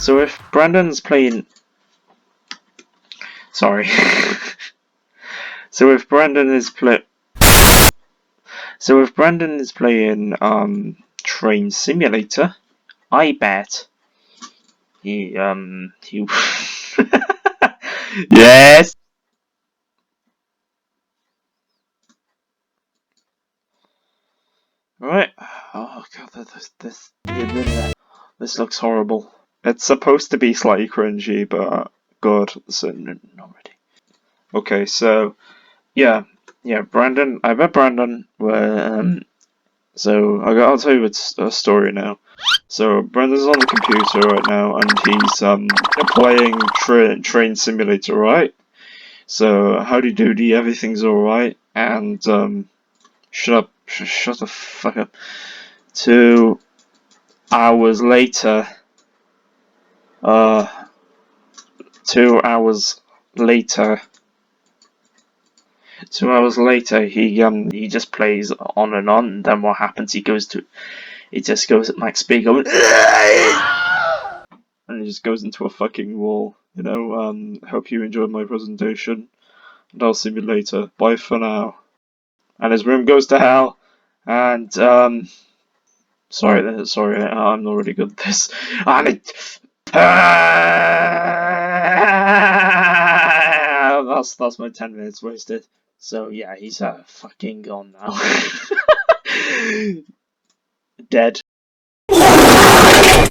So if Brandon's playing, sorry. So if Brandon is playing Train Simulator, I bet he yes. Right. Oh god, this looks horrible. It's supposed to be slightly cringy, but god, so not really. Okay, so yeah, Brandon. I bet Brandon. So I'll tell you a story now. So Brandon's on the computer right now, and he's playing Train Simulator, right? So howdy doody, everything's all right, and shut up, shut the fuck up. 2 hours later, uh, 2 hours later. 2 hours later, he just plays on and on. And then what happens? He just goes at max speed, going, and he just goes into a fucking wall. Hope you enjoyed my presentation, and I'll see you later. Bye for now. And his room goes to hell. And sorry, I'm not really good at this. And that's my 10 minutes wasted. So yeah, he's fucking gone now. Dead.